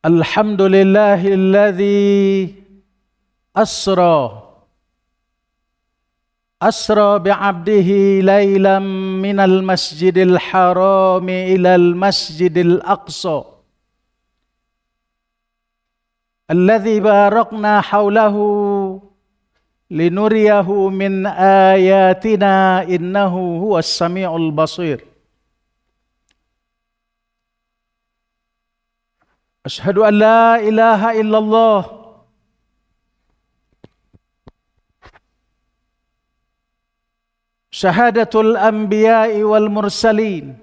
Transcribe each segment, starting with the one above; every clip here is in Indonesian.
Alhamdulillahilladzi asra bi'abdihi laylan minal masjidil harami ilal masjidil aqsa alladzi barakna hawlahu linuriyahu min ayatina innahu huwas sami'ul basir. Asyhadu an la ilaha illallah syahadatul anbiya'i wal mursalin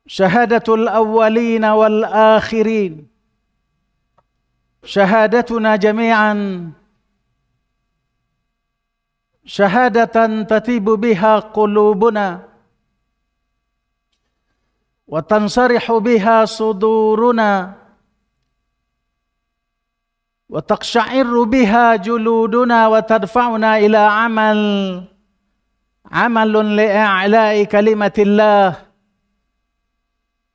syahadatul awwalina wal akhirin syahadatuna jami'an syahadatan tatibu biha qulubuna wa tansarihu biha suduruna wa taqsha'irru biha juluduna wa tadfa'una ila amalun li'a'la'i kalimatillah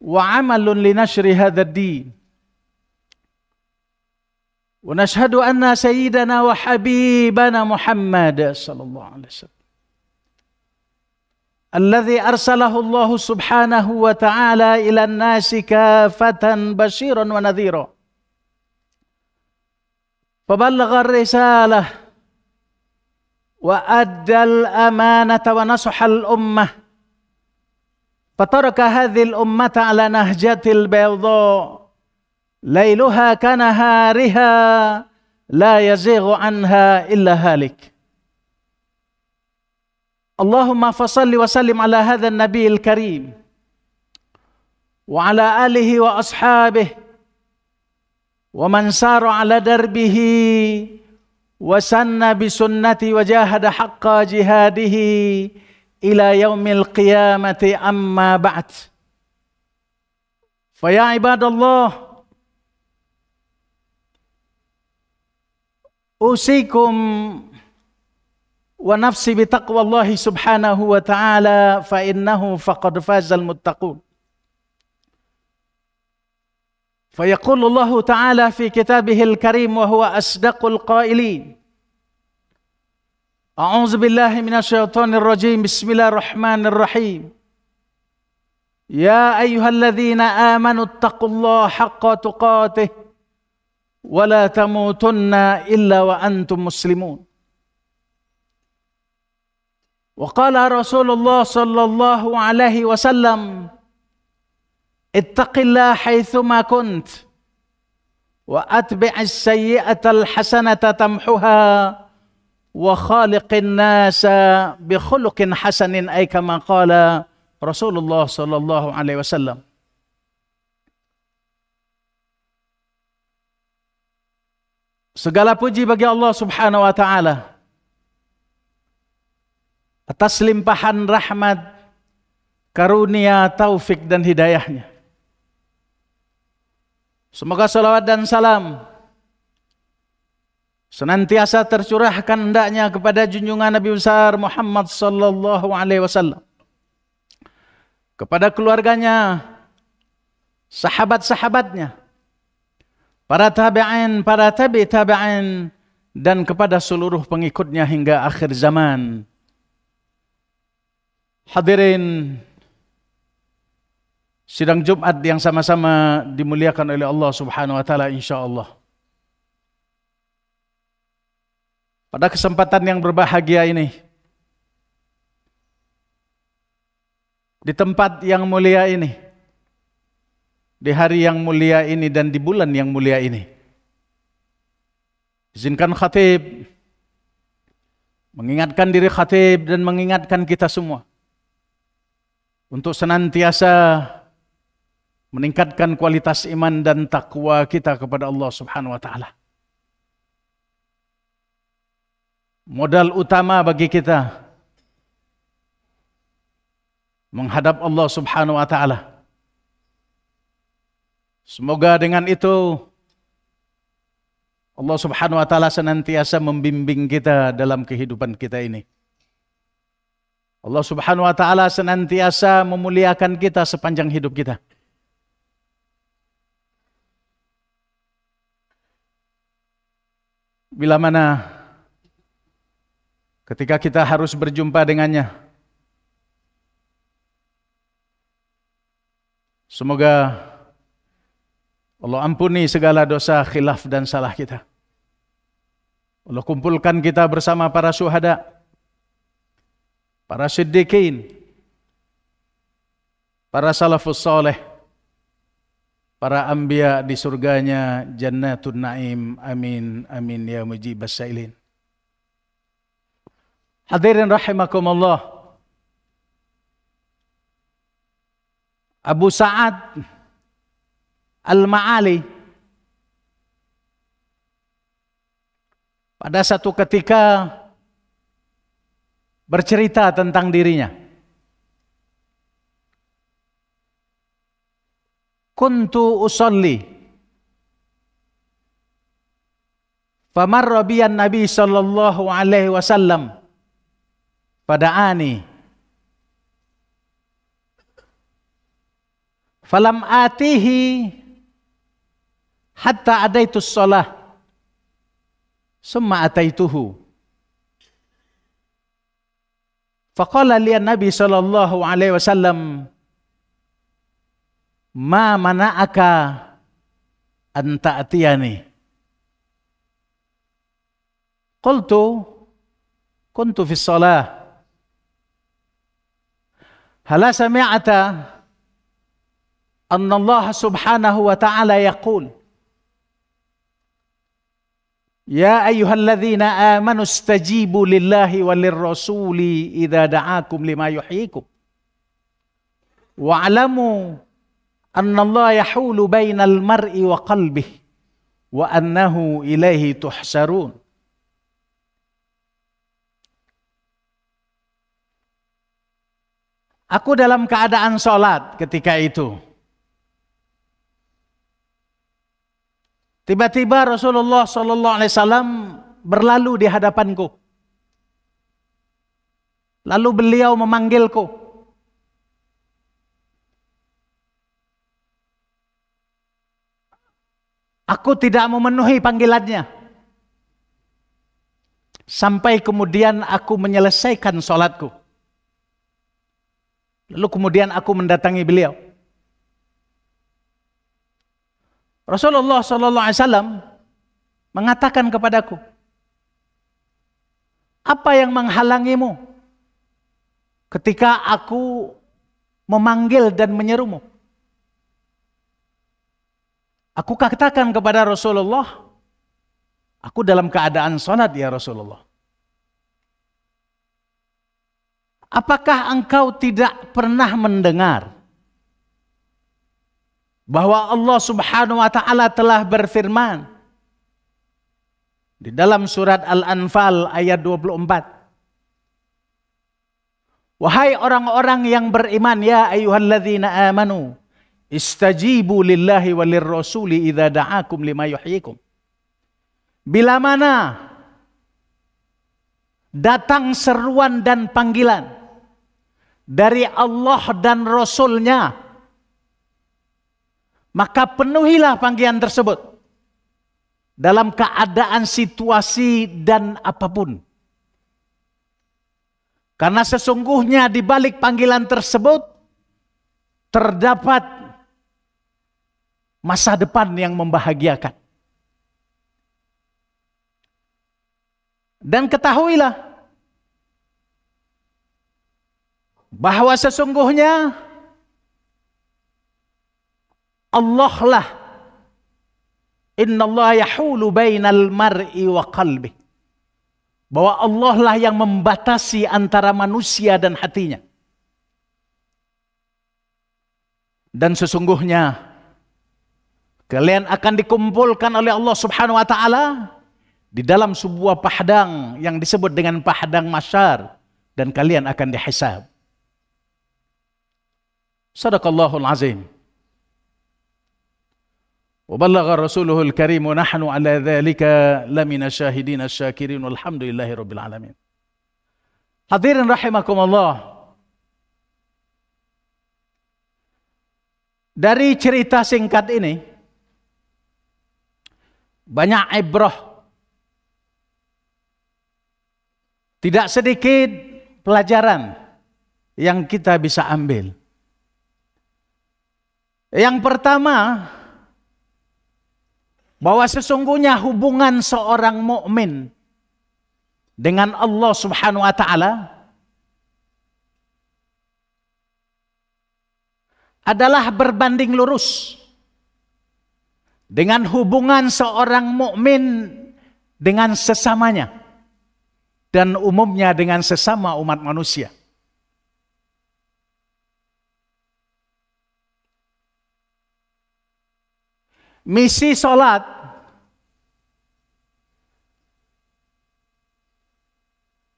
wa amalun li nashri hadzal din. Wa nashhadu anna sayyidana wa habibana Muhammad sallallahu alaihi wasallam alladzi arsalahu Allah subhanahu wa ta'ala ila an-nasi kafatan basyiran wa nadhira faballagha ar-risalah wa adda al-amanata wa nasaha al-ummah fataraka hadhihi al-ummata ala nahjatil bayda lailuha kanahariha la yazighu anha illa halik. Allahumma fasalli wa sallim ala hadha an-nabiyil karim wa ala alihi wa ashabihi wa man sara ala darbihi wa sanna bi sunnati wa jahada haqqa jihadihi ila yaumil qiyamati amma ba'd. Fa ya ibadallah usikum wa nafsi bi taqwallahi subhanahu wa ta'ala fa innahu faqad fazal muttaqun. Fa yaqulu Allah ta'ala fi kitabihil karim wa huwa asdaqul qailin. A'udzu billahi minasy syaithanir rajim. Bismillahirrahmanirrahim. Ya ayyuhalladzina amanu taqullaha haqqa tuqatih wa la tamutunna illa wa antum muslimun. Wa qala Rasulullah sallallahu alaihi wasallam ittaqillaha haitsuma kunt wa atbi'is sayyi'atal hasanata tamhuha wa khaliqin nasa bi khuluqin hasanin ay kama qala Rasulullah sallallahu alaihi wasallam. Segala puji bagi Allah Subhanahu wa taala atas limpahan rahmat, karunia, taufik dan hidayahnya. Semoga salawat dan salam senantiasa tercurahkan hendaknya kepada junjungan Nabi besar Muhammad sallallahu alaihi wasallam, kepada keluarganya, sahabat-sahabatnya, para tabi'in, para tabi' tabi'in, dan kepada seluruh pengikutnya hingga akhir zaman. Hadirin sidang Jumat yang sama-sama dimuliakan oleh Allah Subhanahu wa taala insyaallah. Pada kesempatan yang berbahagia ini, di tempat yang mulia ini, di hari yang mulia ini dan di bulan yang mulia ini, izinkan khatib mengingatkan diri khatib dan mengingatkan kita semua untuk senantiasa meningkatkan kualitas iman dan takwa kita kepada Allah Subhanahu wa taala. Modal utama bagi kita menghadap Allah Subhanahu wa taala. Semoga dengan itu Allah Subhanahu wa taala senantiasa membimbing kita dalam kehidupan kita ini. Allah Subhanahu wa taala senantiasa memuliakan kita sepanjang hidup kita. bila mana ketika kita harus berjumpa dengannya. Semoga Allah ampuni segala dosa, khilaf dan salah kita. Allah kumpulkan kita bersama para syuhada, para siddiqin, para salafus saleh, para anbiya di surganya Jannatun Naim. Amin amin ya mujibas sailin. Hadirin rahimakumullah. Abu Sa'ad Al-Ma'ali pada satu ketika bercerita tentang dirinya. Kuntu usalli famarra biyan Nabi sallallahu alaihi wasallam fada'ani falam atihi hatta adaitu shalah summa ataituhu faqala li Nabi sallallahu alaihi wasallam ma mana'aka an ta'tiyani. Qultu kuntu fi shalah. Hala sami'ata anna Allah subhanahu wa ta'ala yaqul ya ayyuhalladzina amanu istajibu lillahi walirrasuli idza da'akum lima yuhyikum wa'lamu anna Allah yahulu bainal mar'i wa qalbihi wa annahu ilaihi tuhsarun. Aku dalam keadaan sholat ketika itu. Tiba-tiba Rasulullah sallallahu alaihi wasallam berlalu di hadapanku. Lalu beliau memanggilku. Aku tidak memenuhi panggilannya. Sampai kemudian aku menyelesaikan sholatku. Lalu kemudian aku mendatangi beliau. Rasulullah sallallahu alaihi wasallam mengatakan kepadaku, apa yang menghalangimu ketika aku memanggil dan menyerumu? Aku katakan kepada Rasulullah, aku dalam keadaan salat ya Rasulullah. Apakah engkau tidak pernah mendengar bahwa Allah Subhanahu wa taala telah berfirman di dalam surat Al-Anfal ayat 24. Wahai orang-orang yang beriman, ya ayyuhalladzina amanu istajibu lillahi walirrasuli idza da'akum lima yuhyikum. Bila mana datang seruan dan panggilan dari Allah dan Rasul-Nya, maka penuhilah panggilan tersebut dalam keadaan situasi dan apapun. Karena sesungguhnya di balik panggilan tersebut terdapat masa depan yang membahagiakan. Dan ketahuilah bahwa sesungguhnya Allah lah, innallaha yahulu bainal mar'i wa qalbi, bahwa Allah lah yang membatasi antara manusia dan hatinya. Dan sesungguhnya kalian akan dikumpulkan oleh Allah Subhanahu wa taala di dalam sebuah padang yang disebut dengan padang mahsyar, dan kalian akan dihisab. Sadaqallahul azim. Wa ballagha rasuluhul karim wa nahnu ala dzalika lamina syahidin asyakirin walhamdulillahi rabbil alamin. Hadirin rahimakumullah. Dari cerita singkat ini banyak ibrah Tidak sedikit pelajaran yang kita bisa ambil. Yang pertama, bahwa sesungguhnya hubungan seorang mukmin dengan Allah Subhanahu wa taala adalah berbanding lurus dengan hubungan seorang mukmin dengan sesamanya dan umumnya dengan sesama umat manusia. Misi salat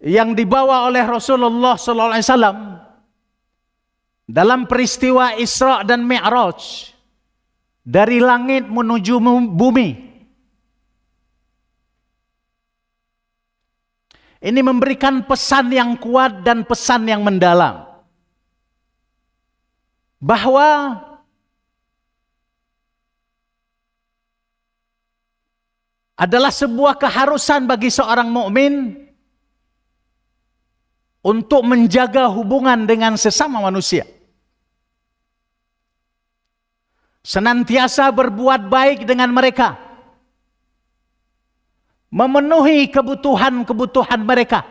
yang dibawa oleh Rasulullah SAW dalam peristiwa Isra dan Mi'raj dari langit menuju bumi, ini memberikan pesan yang kuat dan pesan yang mendalam bahwa adalah sebuah keharusan bagi seorang mukmin untuk menjaga hubungan dengan sesama manusia. Senantiasa berbuat baik dengan mereka, memenuhi kebutuhan-kebutuhan mereka.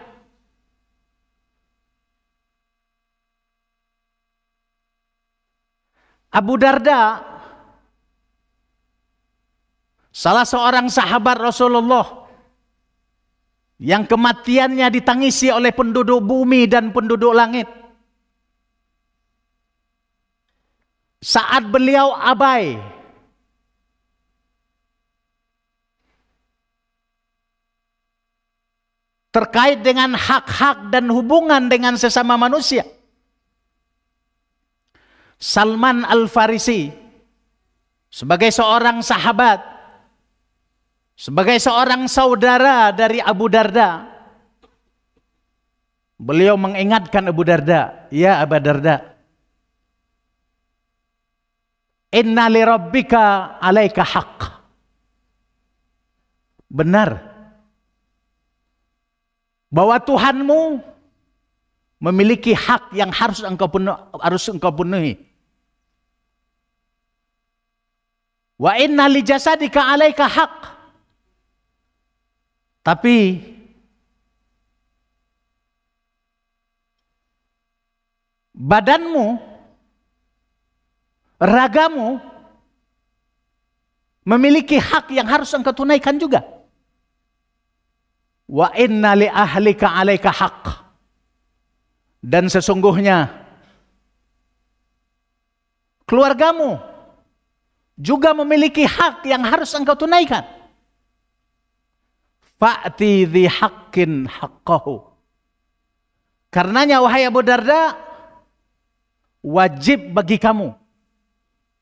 Abu Darda, salah seorang sahabat Rasulullah yang kematiannya ditangisi oleh penduduk bumi dan penduduk langit. Saat beliau abai terkait dengan hak-hak dan hubungan dengan sesama manusia, Salman Al-Farisi sebagai seorang sahabat, sebagai seorang saudara dari Abu Darda, beliau mengingatkan Abu Darda, "Ya Abu Darda, inna li rabbika alaika haqq." Benar bahwa Tuhanmu memiliki hak yang harus engkau penuhi. Wa inna li jasadika alaika haqq. Tapi badanmu, ragamu memiliki hak yang harus engkau tunaikan juga. Wa inna li ahlika alaika haqq. Dan sesungguhnya keluargamu juga memiliki hak yang harus engkau tunaikan. Fa'ti dhi haqqin haqqahu. Karenanya wahai Abu Darda, wajib bagi kamu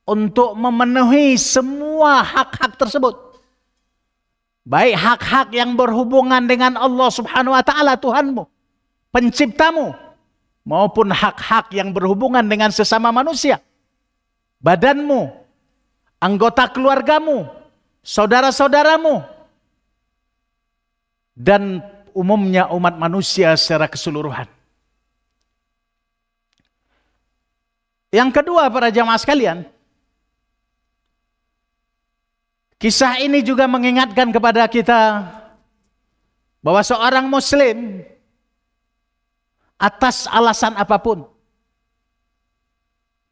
untuk memenuhi semua hak-hak tersebut. Baik hak-hak yang berhubungan dengan Allah Subhanahu wa taala Tuhanmu, penciptamu, maupun hak-hak yang berhubungan dengan sesama manusia. Badanmu, anggota keluargamu, saudara-saudaramu, dan umumnya umat manusia secara keseluruhan. Yang kedua, para jamaah sekalian, kisah ini juga mengingatkan kepada kita bahwa seorang muslim atas alasan apapun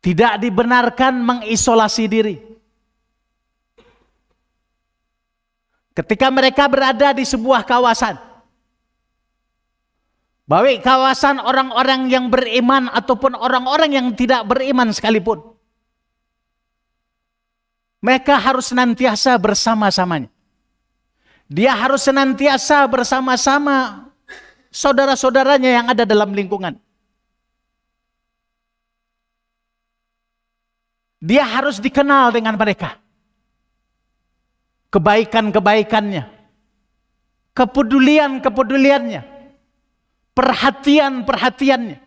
tidak dibenarkan mengisolasi diri. Ketika mereka berada di sebuah kawasan, baik kawasan orang-orang yang beriman ataupun orang-orang yang tidak beriman sekalipun, mereka harus senantiasa bersama-samanya. Dia harus senantiasa bersama-sama saudara-saudaranya yang ada dalam lingkungan. Dia harus dikenal dengan mereka. Kebaikan-kebaikannya, kepedulian-kepeduliannya, perhatian-perhatiannya.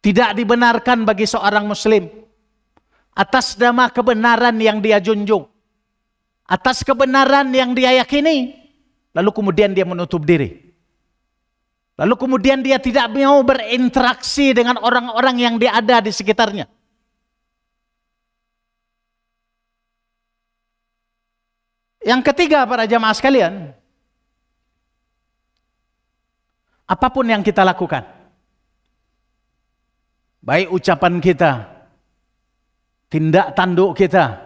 Tidak dibenarkan bagi seorang muslim atas nama kebenaran yang dia junjung, atas kebenaran yang dia yakini, Lalu kemudian dia menutup diri. Lalu kemudian dia tidak mau berinteraksi dengan orang-orang yang dia ada di sekitarnya. Yang ketiga para jamaah sekalian, apapun yang kita lakukan, baik ucapan kita, tindak tanduk kita,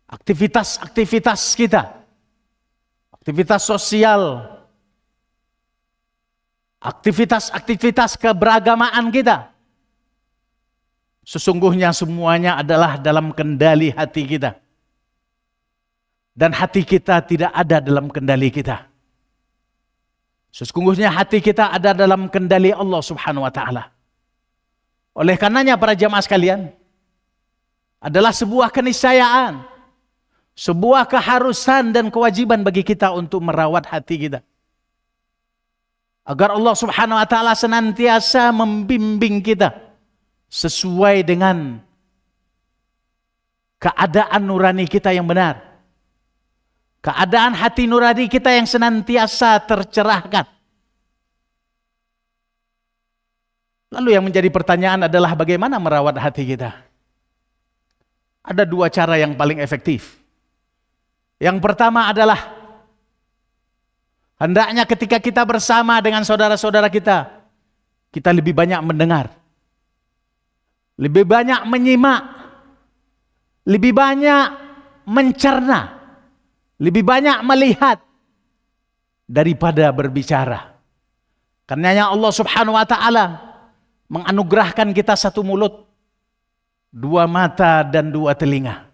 aktivitas kita, aktivitas sosial, aktivitas keberagamaan kita, sesungguhnya semuanya adalah dalam kendali hati kita. Dan hati kita tidak ada dalam kendali kita. Sesungguhnya hati kita ada dalam kendali Allah Subhanahu wa taala. Oleh karenanya para jamaah sekalian, adalah sebuah keniscayaan, sebuah keharusan dan kewajiban bagi kita untuk merawat hati kita. Agar Allah Subhanahu wa taala senantiasa membimbing kita sesuai dengan keadaan nurani kita yang benar. Keadaan hati nurani kita yang senantiasa tercerahkan. Lalu yang menjadi pertanyaan adalah bagaimana merawat hati kita? Ada dua cara yang paling efektif. Yang pertama adalah hendaknya ketika kita bersama dengan saudara-saudara kita, kita lebih banyak mendengar, lebih banyak menyimak, lebih banyak mencerna, lebih banyak melihat daripada berbicara. Karenanya Allah Subhanahu wa taala menganugerahkan kita satu mulut, dua mata dan dua telinga.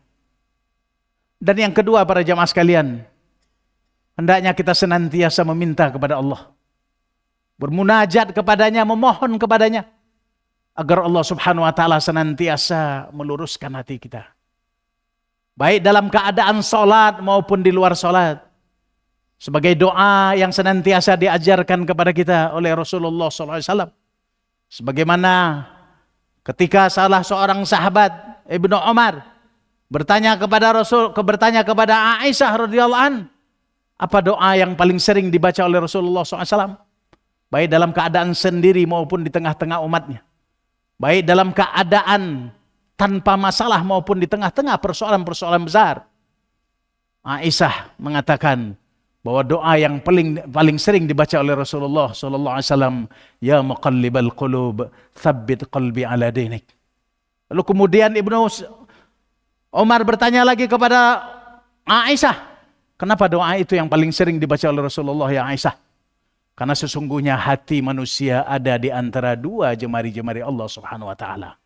Dan yang kedua para jamaah sekalian, hendaknya kita senantiasa meminta kepada Allah, bermunajat kepadanya, memohon kepadanya agar Allah Subhanahu wa taala senantiasa meluruskan hati kita. Baik dalam keadaan sholat maupun di luar sholat. Sebagai doa yang senantiasa diajarkan kepada kita oleh Rasulullah SAW. Sebagaimana ketika salah seorang sahabat Ibnu Umar bertanya kepada Aisyah radhiyallahu an, apa doa yang paling sering dibaca oleh Rasulullah SAW? Baik dalam keadaan sendiri maupun di tengah-tengah umatnya. Baik dalam keadaan tanpa masalah maupun di tengah-tengah persoalan-persoalan besar. Aisyah mengatakan bahwa doa yang paling sering dibaca oleh Rasulullah sallallahu alaihi wasallam, ya muqallibal qulub, tsabbit qalbi ala dinik. Lalu kemudian Ibnu Umar bertanya lagi kepada Aisyah, kenapa doa itu yang paling sering dibaca oleh Rasulullah ya Aisyah? Karena sesungguhnya hati manusia ada di antara dua jemari-jemari Allah Subhanahu wa taala.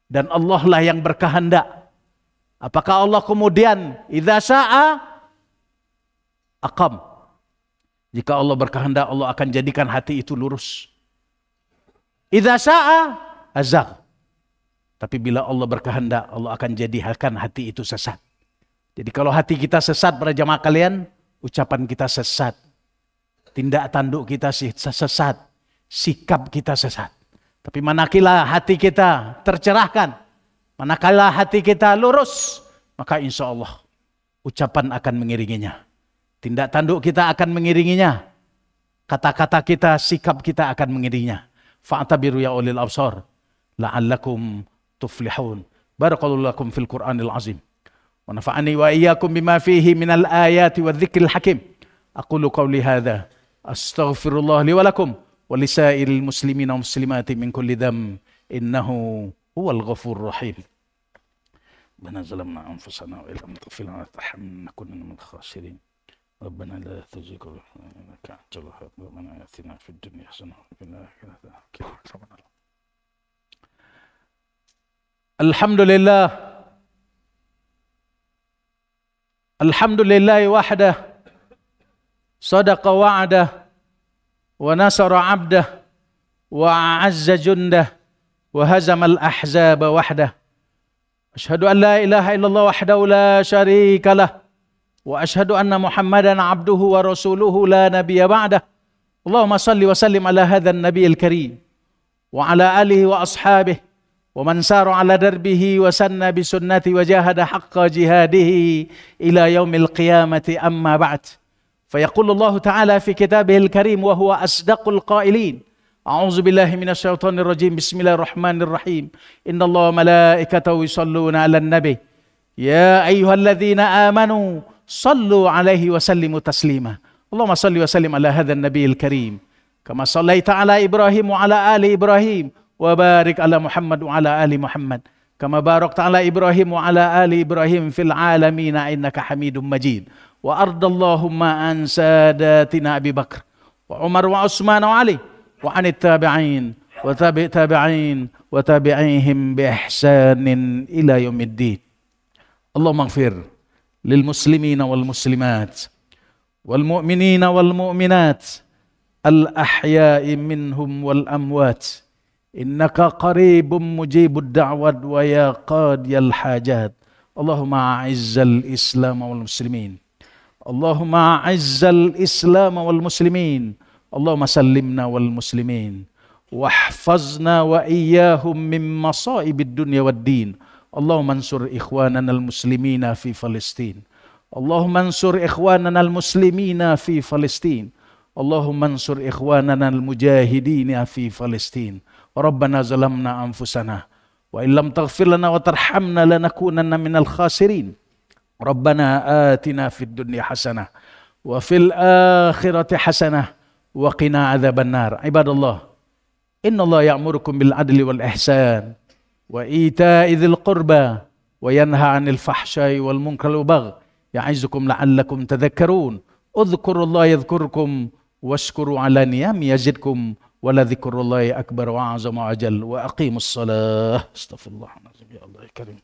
Dan Allah lah yang berkehendak. Apakah Allah kemudian idza syaa aqam? Jika Allah berkehendak, Allah akan jadikan hati itu lurus. Idza syaa azagh. Tapi bila Allah berkehendak, Allah akan jadikan hati itu sesat. Jadi kalau hati kita sesat para jamaah kalian, ucapan kita sesat, tindak tanduk kita sesat, sikap kita sesat. Tapi manakala hati kita tercerahkan, manakala hati kita lurus, maka insya Allah ucapan akan mengiringinya. Tindak tanduk kita akan mengiringinya. Kata-kata kita, sikap kita akan mengiringinya. Fa'tabiru ya ulil absar, la'allakum tuflihun. Barakallahu lakum fil Qur'anil azim. Wa nafa'ani wa iyyakum bima fihi minal ayati wa dzikril hakim. Aqulu qawli hadza, astaghfirullah li wa lakum. ولسائر المسلمين والمسلمات من كل ذنب إنه هو الغفور الرحيم. ربنا ظلمنا أنفسنا وإن لم تغفر لنا وترحمنا لنكونن من الخاسرين. ربنا لا تزغ قلوبنا إنك أنت الوهاب. ربنا آتنا في الدنيا حسنة وفي الآخرة حسنة. الحمد لله. الحمد لله وحده صدق وعده ونصر عبده وأعز جنده وهزم الأحزاب وحده. أشهد أن لا إله إلا الله وحده لا شريك له وأشهد أن محمدا عبده ورسوله لا نبي بعده. اللهم صل وسلم على هذا النبي الكريم وعلى آله وأصحابه ومن سار على دربه وسن بسنته وجاهد حق جهاده إلى يوم القيامة. أما بعد فيقول الله تعالى في كتابه الكريم وهو أصدق القائلين: أعوذ بالله من الشيطان الرجيم، بسم الله الرحمن الرحيم، إن الله وملائكته يصلون على النبي يا أيها الذين آمنوا صلوا عليه وسلموا تسليما. اللهم صل وسلم على هذا النبي الكريم كما صليت على إبراهيم وعلى آل إبراهيم، وبارك على محمد وعلى آل محمد كما باركت على إبراهيم وعلى آل إبراهيم في العالمين إنك حميد مجيد. وأرض اللهم عن ساداتنا أبي بكر وعمر وعثمان وعلي وعن التابعين وتابع تابعين وتابعيهم بإحسان إلى يوم الدين. اللهم اغفر للمسلمين والمسلمات والمؤمنين والمؤمنات الأحياء منهم والأموات، إنك قريب مجيب الدعوات ويا قاضي الحاجات. اللهم أعز الإسلام والمسلمين، اللهم أعز الإسلام والمسلمين، اللهم سلمنا والمسلمين، واحفظنا وإياهم من مصائب الدنيا والدين. اللهم انصر إخواننا المسلمين في فلسطين، اللهم انصر إخواننا المسلمين في فلسطين، اللهم انصر إخواننا المجاهدين في فلسطين. ربنا ظلمنا أنفسنا وإن لم تغفر لنا وترحمنا لنكونن من الخاسرين. ربنا آتنا في الدنيا حسنة وفي الآخرة حسنة وقنا عذاب النار. عباد الله، إن الله يأمركم بالعدل والإحسان وإيتاء ذي القربى وينهى عن الفحشاء والمنكر والبغي يعظكم لعلكم تذكرون. اذكروا الله يذكركم واشكروا على نعمه يزدكم ولذكر الله أكبر وأعظم وأجل. وأقيموا الصلاة. استغفر الله العظيم. يا الله يا كريم.